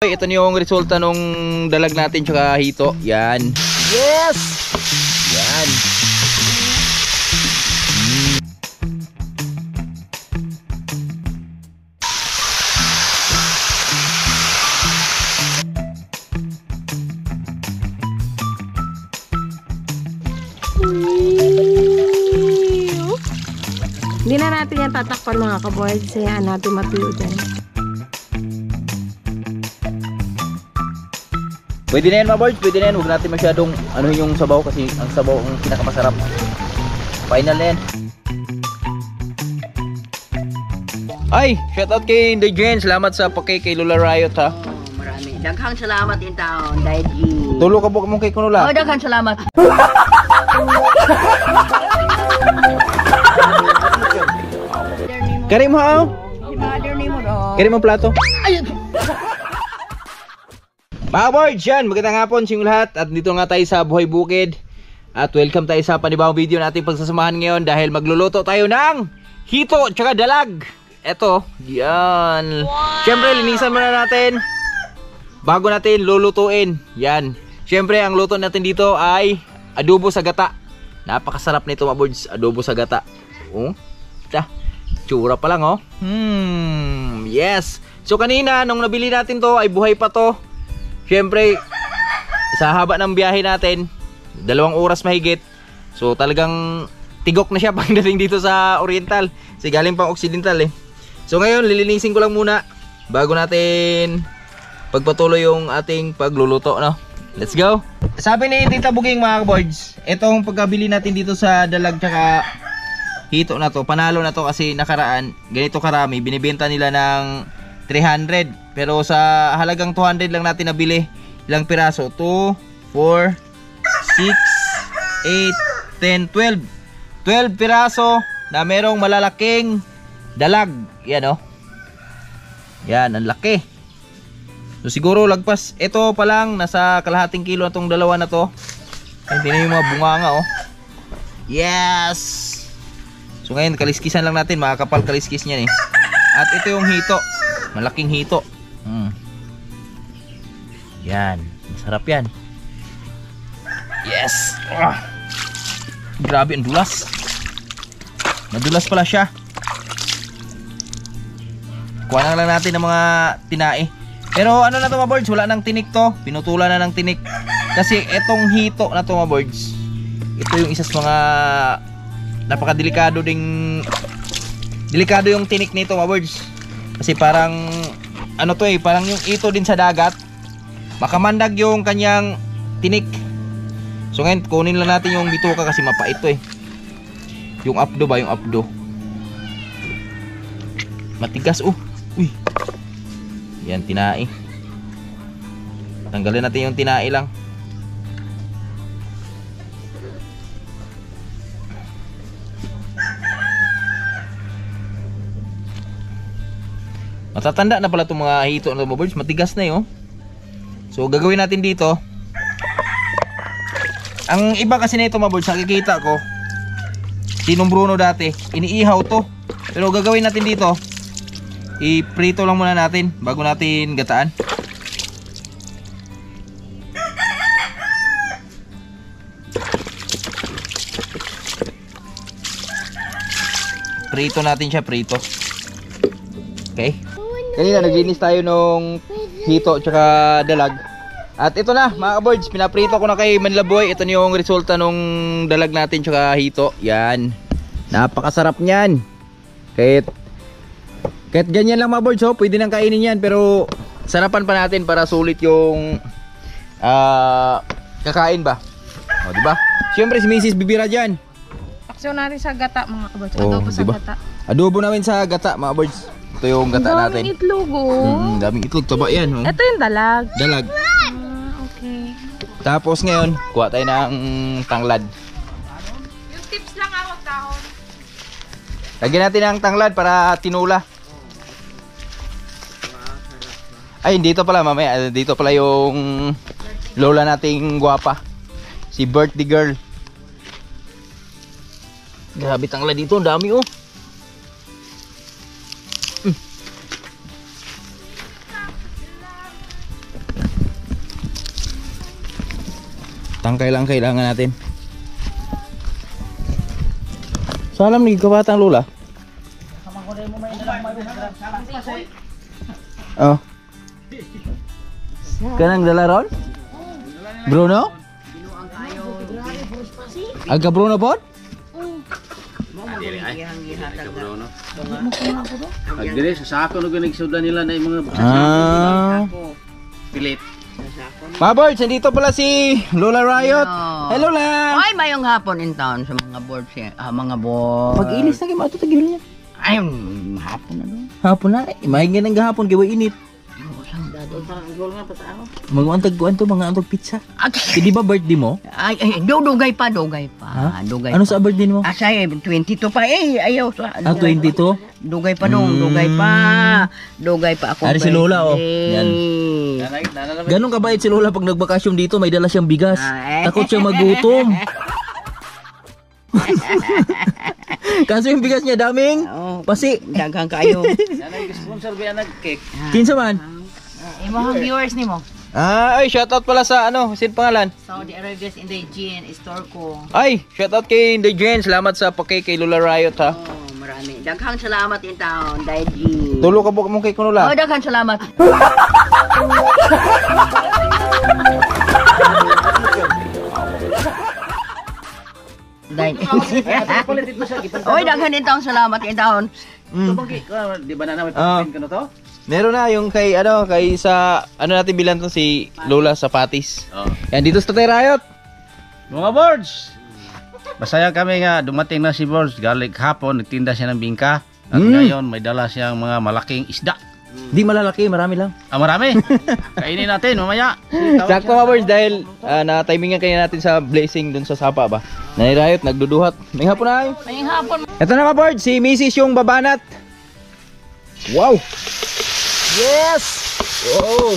Ito na yung resulta nung dalag natin tsaka hito. Yan. Yes! Yan. Hindi na natin yan tatakpan mga kaboards. Hayaan natin matuyo dyan. Pwede na yan mga boards, pwede na yan. Huwag natin masyadong anuhin yung sabaw kasi ang sabaw ang pinakamasarap. Final na yan. Ay, shoutout kay Inday Jen. Salamat sa pakay kay Lola Riot ha. Marami. Daghang salamat in taon. Dahil Tulo ka po mong kay Kunula. daghang salamat. Kari mo ha? Kari mo plato? Mga boards, yan, magandang hapon sa inyong lahat. At dito nga tayo sa Buhay Bukid. At welcome tayo sa panibawang video natin pagsasamahan ngayon. Dahil magluluto tayo ng hito tsaka dalag. Eto, yan. Siyempre, linisan muna natin bago natin lulutuin. Yan. Siyempre, ang luto natin dito ay adobo sa gata. Napakasarap nito mga boards, adobo sa gata. Oh, tsura pa lang oh. Yes. So kanina, nung nabili natin to, ay buhay pa to. Siyempre, sa haba ng biyahe natin, 2 oras mahigit. So talagang tigok na siya pagdating dito sa Oriental. Kasi galing pang Occidental eh. So ngayon, lilinisin ko lang muna bago natin pagpatuloy yung ating pagluluto, no? Let's go! Sabi ni Tita Buging mga kaboards, itong pagkabili natin dito sa dalag tsaka hito na to, panalo na to kasi nakaraan, ganito karami, binibenta nila ng 300. Pero sa halagang 200 lang natin nabili. Ilang piraso? 2, 4, 6, 8, 10, 12. 12 piraso na merong malalaking dalag. Yan oh. Yan, ang laki. So siguro lagpas, ito pa lang, nasa kalahating kilo na tong dalawa na to. Hindi na yung mga bunganga oh. Yes! So ngayon, kaliskisan lang natin, makakapal kaliskis niyan eh. At ito yung hito. Malaking hito. Yan, masarap yan. Yes. Grabe, ang dulas. Madulas pala siya. Kuha na lang natin ng mga tinae. Pero ano na to mga boards, wala nang tinik to. Pinutulan na ng tinik. Kasi etong hito na to mga boards, ito yung isa sa mga napakadelikado ding, delikado yung tinik nito mga boards. Kasi parang ano to eh, parang yung ito din sa dagat, makamandag yung kanyang tinik. So ngayon, kunin lang natin yung bituka kasi mapait to eh. Yung apdo ba, yung apdo. Matigas oh. Uy. Yan, tinae. Tanggalin natin yung tinae lang. Matatanda na pala itong mga hito na mga birds. Matigas na yun. So gagawin natin dito. Ang iba kasi na ito mga birds, nakikita ko, Tinong Bruno dati, iniihaw to. Pero gagawin natin dito, iprito lang muna natin bago natin gataan. Prito natin siya, prito. Okay. Kanina naglinis tayo nung hito tsaka dalag. At ito na mga kaboards, pinaprito ko na kay Manila Boy. Ito na yung resulta nung dalag natin tsaka hito. Yan. Napakasarap niyan. Kahit ganyan lang mga boards, oh, pwede nang kainin yan. Pero sarapan pa natin para sulit yung kakain ba. O diba? Siyempre si Mrs. bibira dyan. Aksyon natin sa gata mga kaboards. Oh, Adobo sa diba? gata. Adobo namin sa gata mga boards. Ito yung gata natin. Daming itlog oh. Daming itlog, taba yan oh. Ito yung dalag. Dalag. Okay. Tapos ngayon, kuha tayo ng tanglad. Yung tips lang ako dahon. Lagyan natin ng tanglad para tinula. Ay, dito pala mamaya. Dito pala yung lola nating guwapa. Si birthday girl. Grabe tanglad dito. Ang dami oh. Tangkay lang kailangan natin. Salam ni kabatang Lola. Oh. Kanang dala ron? Bruno? Agka Bruno po? Agdire sa sako no ginigsudlan nila na yung mga pilit. Pabords, nandito pala si Lola Riot. Hello. Hello Lola. Ay, mayong hapon in town sa mga board siya. Mga board. Pag-ilis na kayo, mato tagil niya. Ay, hapon na doon. Hapon na, mahingin ng gahapon, kaya init. Mag-uantag ko to, mga antog pizza. Di ba birthday mo? Ay, dugay pa. Ha? Dugay Ano pa. sa birthday mo? Asay, 22 pa ayaw sa. 22? Dugay pa dong, dugay pa. Dugay pa ako. Ari si Lola, oh. Yan. Yan. Ganun kabait si Lola pag nagbakasyon dito, may dala siyang bigas. Ah, eh. Takot siya magutom. Kaso yung bigas niya daming Oh, pasi. daghang kayo. Nanay sponsor ba nag cake? Kinsa man? Imong viewers nimo. Ay, shoutout pala sa sin pangalan? Saudi Arabia's in the Jin store ko. Ay, shoutout kay Inday Jen. Salamat sa pakay kay Lola Riot ha. Oh, marami. Daghang salamat in town, Daiji. Tulo ka po mong kay Kunula. Oh, daghang salamat. Oy, daghan din taong salamat in town. Di ba na namin pagpapin ka no to? Meron na yung kay kay sa natin bilan to si Lola Sapatis. Oh. Yan dito sa Tatay Riot. Mga boards! Masaya kami nga dumating na si Boards. Galing hapon, nagtinda siya ng bingka. At ngayon, may dala siyang mga malaking isda. Di malalaki, marami lang. Marami! Kainin natin mamaya. Sakto mga boys dahil na-timingan kayo natin sa blessing dun sa sapa ba. Nanay Riot, nagduduhat. May hapon na ay. May hapon. Ito na mga boys, si Mrs. yung babanat. Wow! Yes! Wow!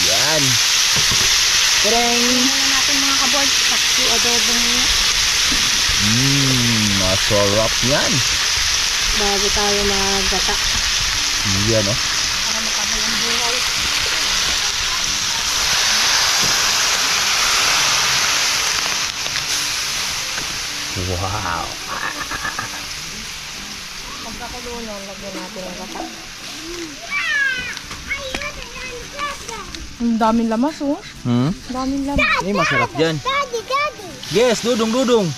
Yan. Tereng! Ano natin mga kaboard, sakto adobo niya. Masarap yan. Bago tayo maggata. Yan oh. Para makabalang buhay. Wow! Pagkakulungan, lagyan natin ang gata. Ang daming lamas oh. Hmm? Ang daming lamas. Ini masarap dyan. Yes, dudong. Oh,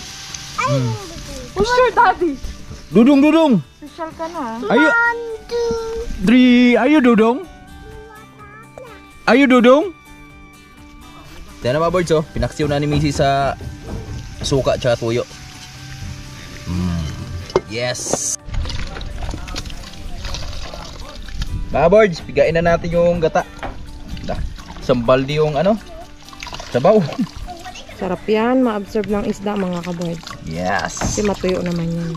sure, daddy. Dudong. Social ka na. Ayo. Ayo dudong. Tena mga birds oh, pinaksiw na ni Missy sa suka tsaka tuyo. Yes. Mga birds, pigain na natin yung gata. Sambal di yung sabaw. Sarap yan, ma-absorb ng isda mga kaboard. Yes. Kasi matuyo naman yan.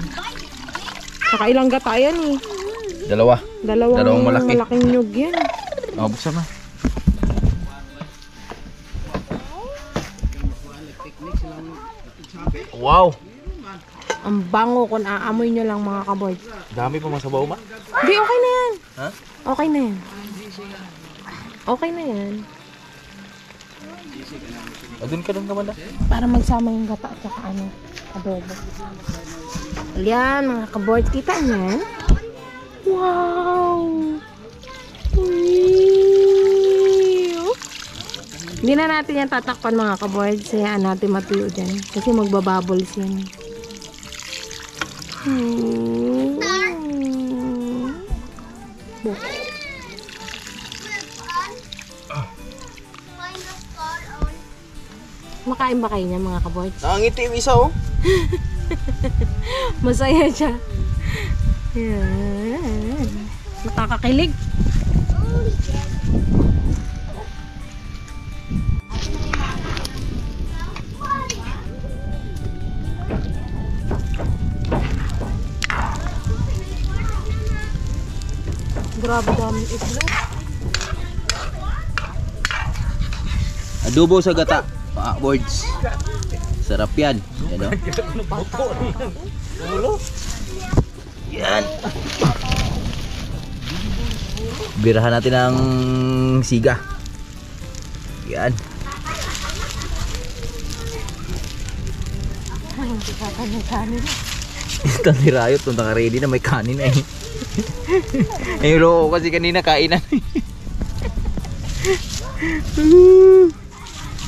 Saka ilang gata yan eh. Dalawang malaking nyug yan. Buksan na. Wow. Ang bango kung aamoy nyo lang mga kaboard. Dami pa masabaw ma. Hindi, okay na yan. Ha? Okay na yan. Okay na yan. Doon ka naman na. Para magsama yung gata at saka adobo. Yan mga kaboard, kita niyan? Wow! Hindi na natin yan tatakpan mga kaboard. Sayaan natin matuyo dyan. Kasi magbabubbles yan. Makain ba kayo niya mga kaboard? Nakangiti yung isa oh. Masaya siya. Yan. Nakakakilig. Grabe daming itlog. Adobo sa gata. Boards. Sarap yan. Yan o. Yan. Birahan natin ng siga. Yan. Hindi ka kanin. Ito si Rayot, punta ka ready na may kanin eh. Eh, loko kasi kanina kainan.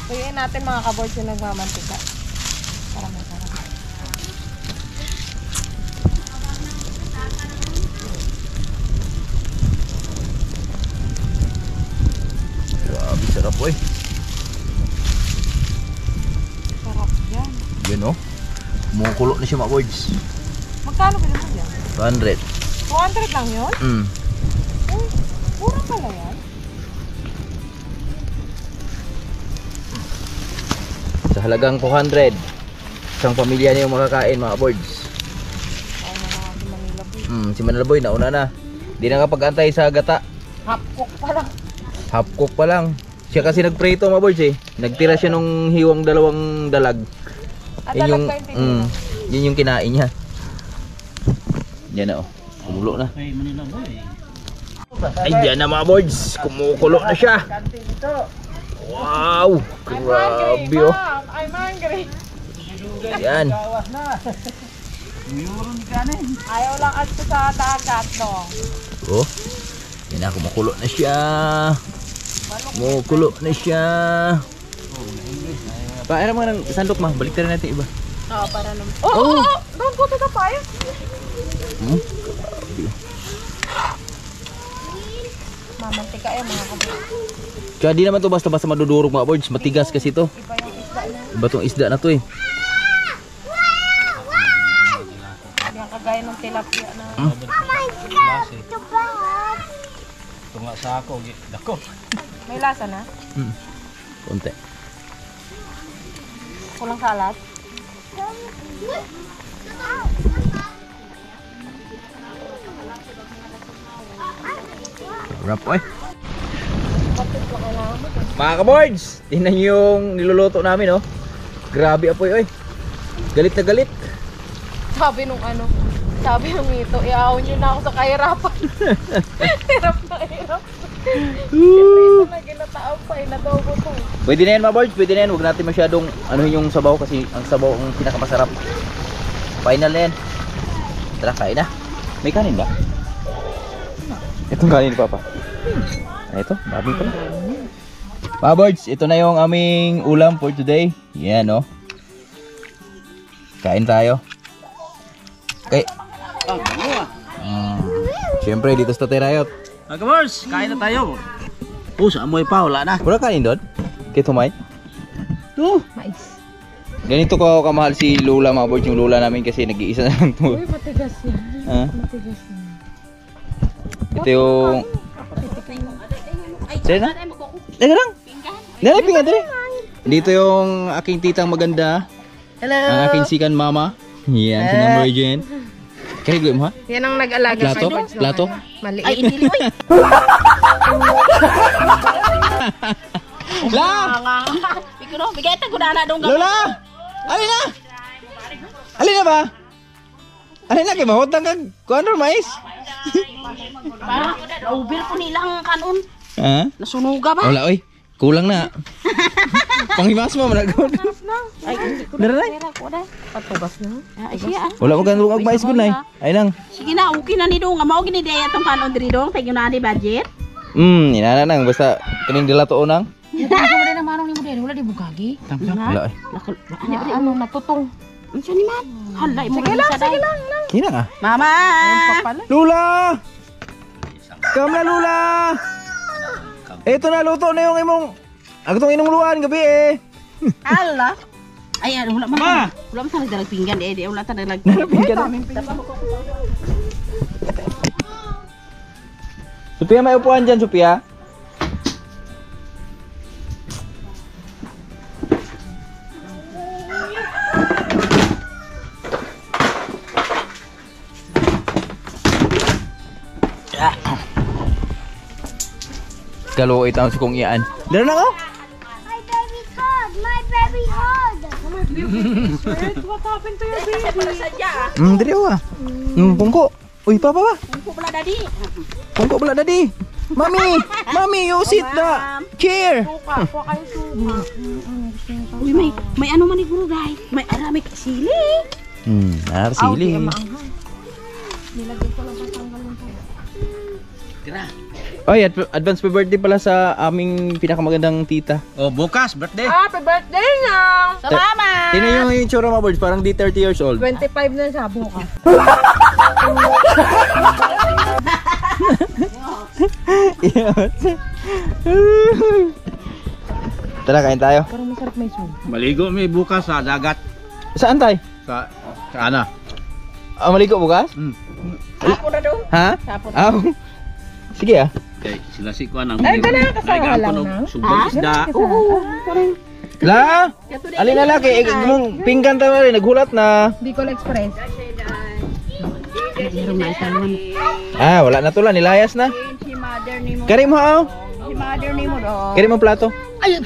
Kuyain natin mga kaboards yung nagmamantika. Para may sarap. Grabe, sarap po eh. Sarap yan. Yun oh. Kumukulo na siya mga boards. Magkano ba naman yan? 200. 200 lang yun? Mm. Uy, mura pala yan. Sa halagang 200. Isang pamilya niyo makakain mga boards. Ay, mga si Manila Boy. Si Manila Boy, nauna na. Di na kapag-antay sa gata. Half cook pa lang. Half cook pa lang. Siya kasi nagprito mga boards eh. Nagtira siya nung hiwang dalawang dalag. At Yun yung, dalag ba yung yun yung kinain niya. Yan na oh. Kumulo na. Ay, Manila boy. Ay, yan na mga boards. Kumukulo na siya. Wow! Grabe oh. I'm hungry. Yan. Ayaw lang at sa dagat, no? Oh. Yan na, kumukulo na siya. Kumukulo na siya. Paano mo ng sandok ma? Balik na natin iba. Oo, para naman. Oh! Don't go to the fire. Mamantika yan mga kaboards. Kaya di naman to basta-basta madudurog mga boards. Matigas kasi to. Iba yung isda niya. Iba tong isda na to eh. Hindi ang kagaya ng tilapia na. Ito nga sa ako, dako. May lasa na? Konti. Kulang salat? Sarap eh. Mga kaboards, tingnan yung niluluto namin oh. Grabe apoy oy. Galit na galit. Sabi nung ano, sabi nung ito, iaawin nyo na ako sa kahirapan. Hirap na hirap. Ito na ginataon pa, inadobo ko. Pwede na yan mga boards, pwede na yan. Huwag natin masyadong anuhin yung sabaw kasi ang sabaw ang pinakamasarap. Final na yan. Tara, kain na. May kanin ba? Itong kanin papa. Ito, dami pala. Mga boards, ito na yung aming ulam for today. Yan oh. Kain tayo. Okay. Siyempre dito sa Terayot. Mga boys, kain na tayo. Sa amoy pa, wala na. Wala kanin doon? Kaya tumay? Mais. Ganito ko kamahal si Lula mga boards, yung Lula namin kasi nag-iisa na lang to. Uy, matigas yan. Ha? Matigas yan. Ito yung... Sino na? Teka lang. Dali, pingan, dali. Dito yung aking titang maganda. Hello. Ang aking sikan mama. Yan, si Ma'am Regine. Kaya gawin mo ha? Yan ang nag-alaga Plato? sa birds. Plato? Maliit. Ay, hindi liway. La! Bigyan bigay ta guna na dong. Lola! Alin na? Alin na ba? Alin na, kaya mahutang kag kuhan ron, mais? Para naubir po nilang kanon. Ha? Nasunuga ba? Wala, oy. Kulang na. Panghimas mo, managod. Ay, hindi ko Dara na. ko na. Patubas na. Ay, siya. Wala mo ganun og mais gud nay. Ay nang. Sige na, okay na ni dong. Mao gini day atong kanon diri dong. Tagyo na ni budget. Inana nang basta kaning dala to nang. Sa mo din ang manong ni mo din. Wala di bukagi. Wala ay. Ano, natutong. Unsa ni man? Hala, imo rin sa day. Kina nga. Mama. Lula! Kam na Lula! Ito na luto na yung imong agtong inungluan gabi eh. Hala. Ay, wala man. Wala man sa nagdalag pinggan eh. Di wala ta nagdalag. Sophia, may upuan dyan, Sophia. Kalo itang sukong iyan. Dara na ko? My baby's hard. My baby's hard. What happened to your baby? Diri wa. Pungko. Uy, pa. Ko pala dadi. Pungko pala dadi. Mami, you sit the chair. Suka, kuha kayo suka. Uy, may ano man iguro guys. May arami ka sili. Arsili. Nilagay ko lang patanggal ng tayo. Oy, advance birthday pala sa aming pinakamagandang tita. Oh, bukas birthday. Happy birthday niya! Salamat. Tingnan yung itsura mga birds, parang di 30 years old. 25 na siya, buka. Tara, kain tayo. Parang masarap may suka. Maligo mi bukas sa dagat Saan tayo? sa ana. Maligo bukas? Ako na daw. Ha? Ah. Sige ah. Kay sila si kuan ang Ay, kana kasama lang na. subong isda. La! Alin na laki, pinggan tayo rin, naghulat na. Bicol Express. Meron na isalman. Ah, wala na to lang, nilayas na. Si mother ni mo. Kari mo ha? Si mother ni mo do. Kari mo plato. Ay.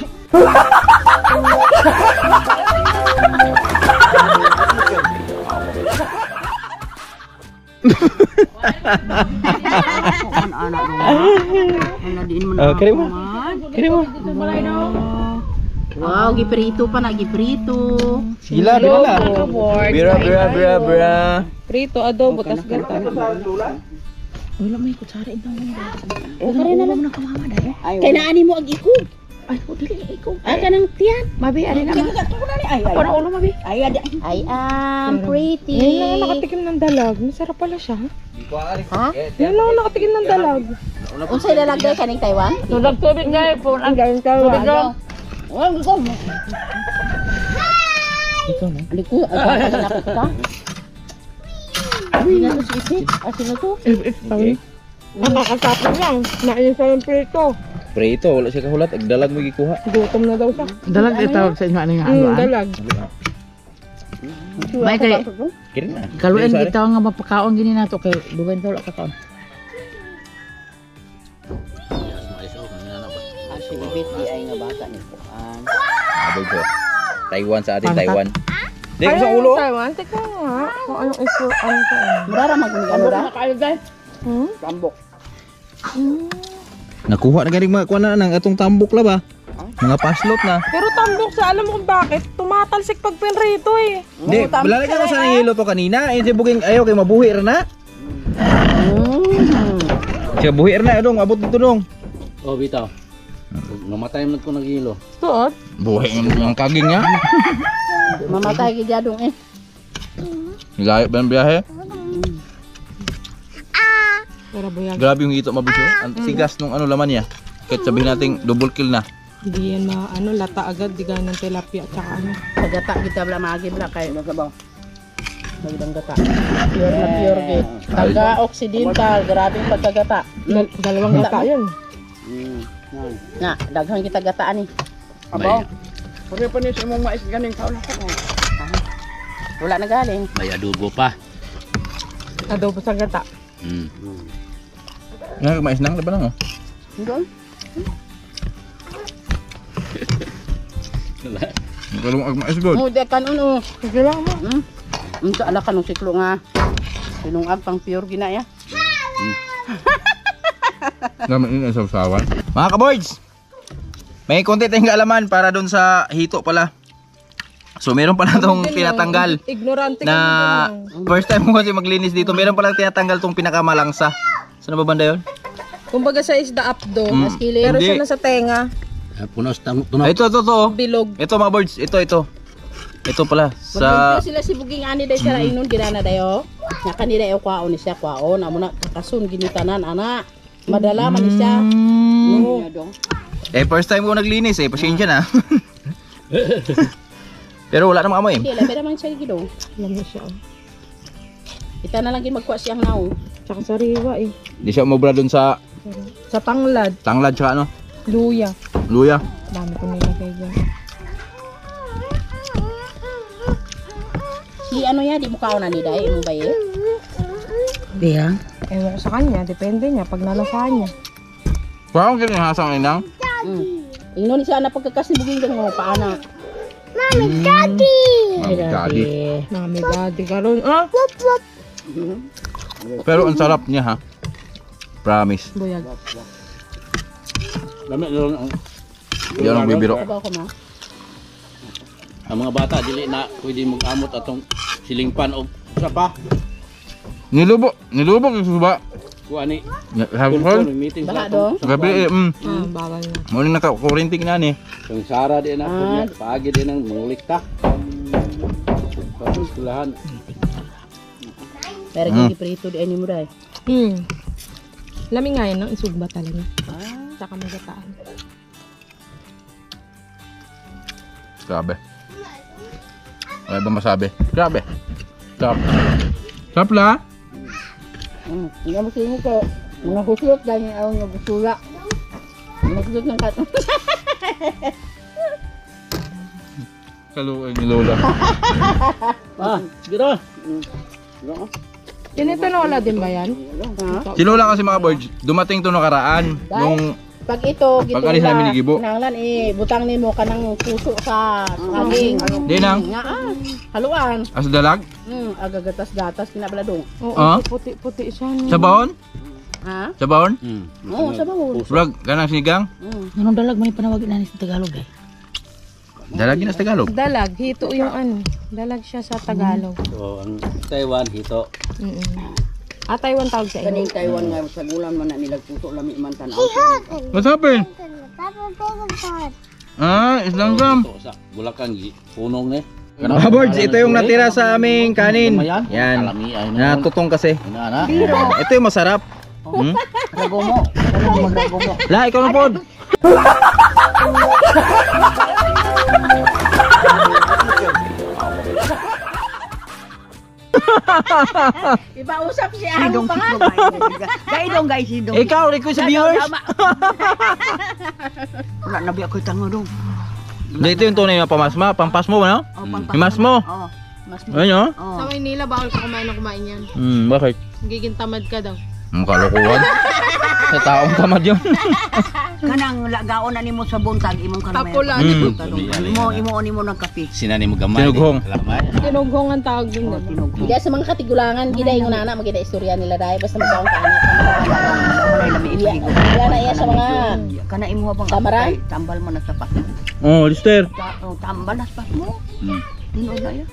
Kari mo. Kari mo. Wow, giprito pa na, giprito. Gila, bila la. Bira. Prito, adobo, tas gata. Wala may kutsara ito. O kare na lang na kamama dahil. Kaya naani mo ag ikog. Ay, o dili ikog. Ay, kanang tiyan. Mabi, alin naman. Ay, Parang ulo, mabi. I am pretty. Ngayon lang ako nakatikim ng dalag. Masarap pala siya. Ha? Ngayon lang ako nakatikim ng dalag. Unsay lalagay kaning Taiwan? Tulag tubig nga po. Ang gawin ka. Tubig lang. Oh, gusto mo. Ali ko, nakapit ka. Hindi na to sweet. Asin na to. Nakakasapin lang. Nainisa yung prito. Prito, wala siya kahulat, agdalag mo gikuha. Gutom na daw siya. Dalag itawag sa inyo ano nga ano Dalag. May kay Kira na. kaluan kita nga mapakaon gini nato kay dugan ta wala kakaon. Actually, baby ay nga bata ni ko. Abay Taiwan sa atin, Taiwan. Di ko sa ulo. Taiwan, teka nga. Kung anong iso, ano ka eh. Murara magunig ano da? Tambok. Nakuha na galing mga kuha na ng atong tambok la ba? Mga paslot na. Pero tambok sa alam mo kung bakit? Tumatalsik pag pinrito eh. Hindi, lalagyan ko sa yelo to kanina. Eh, si buging ayaw kay mabuhi ra na. Siya buhi ra na dong, abot dito dong. Oh, bitaw. Namatay man ko nagilo. Tuot? Buhi ang kaging niya. Mamatay gidyadong eh. Nilayot ba ng biyahe? Pero buyag. Grabe yung hito mabisyo. Ang sigas nung ano laman niya. Kahit sabihin natin double kill na. Hindi yan lata agad. Diga ng tilapia at saka ano. Pagata kita bla maagi bla kay sabaw. Magdang gata. Pure na pure gid. Taga occidental, grabe pagkagata. Dalawang gata yun. Na, daghang kita gataan ni. Abaw. Pare pa ni sa imong mais ganing taon ako. Wala na galing. May adobo pa. Adobo sa gata. Nga, mais nang laban lang oh. Doon. Kalong agmais god. Mo de kan uno. Sige lang mo. Unsa ala kanong siklo nga. Sinungag pang pure gina ya. Naman yun sa usawan. Mga kaboys, may konti tayong kaalaman para doon sa hito pala. So meron pala tong tinatanggal Ignorante ka na naman. first time mo kasi maglinis dito. Meron pala tinatanggal tong pinakamalangsa. Saan ba banda yun? Kumbaga sa isda updo. Maskili. Pero Hindi. siya nasa tenga. Punos Ah, ito. Bilog. Ito mga birds, ito. Ito pala sa Sila si buging ani day sila inon ginana dayo. Nya kanila yo kwaon ni siya kwaon amo na kakasun ginitanan ana. Madala man ni siya. Dong. first time ko naglinis pasensya na. Pero wala namang amoy. Hindi labi naman siya gidong. Alam mo siya. Kita na lang gid magkwa siyang naong. Tsaka sariwa eh. Di siya umubra doon sa Sa tanglad. tanglad tsaka ano, Luya. luya. Dami ko nilagay dyan. Si ano ya di mo kaon ani day imong baye. Diya. Ewan ko sa kanya. Depende niya. Pag nalasahan niya. Parang kinahasang inang. Inon ni siya na pagkakas ni buging dong mo paana. Mommy, Daddy. Daddy. Mami daddy karon. Ah! Pero ang sarap niya ha. Promise. Buyag. Dami lang Hindi ako nagbibiro. Sabaw ko ma. ang mga bata dili na pwede mag-amot atong silingpan o usa pa. Nilubo yung suba. Kuha ni. Sabi ko, meeting Baka sa do. gabi Bawal na. Muna naka-kurintik na ni. Kung Sara di na paagi din ang mangulikta. Tapos kulahan. Pero gigiprito di ani mo dai. Lami nga yun, no? Isugba talaga. Tsaka magataan. Grabe. Wala ba masabi? Grabe. Sarap. Sarap la. Nga mo sino ko. Mga kusulot dahil ayaw nga gusula. Mga kusulot ng kato. Kaluin ni Lola. Sige ra. Ganito na wala din ba yan? Ha? Si Lola kasi mga boys, dumating to nakaraan. Nung Pag ito, Pag-alis namin ni Gibo. Nanglan butang nimo kanang puso sa saging. Di nang Nga haluan. as dalag. Agagatas-gatas kinabaladong. Oo, Ah? puti-puti siya. no? Sa bahon? Ha? Sa bahon? Oo, sa bawon. Vlog, ganang sinigang? Anong dalag may panawagin na sa Tagalog eh? Dalagin na sa Tagalog. Dalag, hito yung ano. Dalag siya sa Tagalog. So ang Taiwan hito. Taiwan tawag sa Kaning inyo. Taiwan nga sa gulan man na nilag puso lami man tanaw. What's happened? Islang gam. Ito sa Bulacan punong ni. Mga birds, ito yung natira sa aming kanin. Yan. Kalami ay Natutong kasi. na. Ito yung masarap. Rago mo. Ano magago mo? La, ikaw na pod. Iba usap si Amo pa nga. Gaidong guys, idong. Ikaw, request sa viewers. Wala na biya ko tango dong. Dito yung tunay na pamasma. Pampas mo ba, no? Himas mo. Oh, mas mo. Ayun, Sa Maynila, bawal ka kumain ng kumain yan. Bakit? Giging tamad ka daw. Kalokohan. Sa taong tamad yun. Kanang lagaon na nimo sa buntag imong karamay. Tapulan. Imo nimo ng kape. Sinani mo gamay. Tinughong. Lamay. Tinughong ang tawag din doon. Hindi sa mga katigulangan gida yung nana magida istorya nila dai basta magkaon ka anak. Wala lami ipigo. Wala na iya sa mga kana imo bang tamaran tambal man na sa pas. Oh, Lister. Tambal na sa pas mo. Tinuod na ya.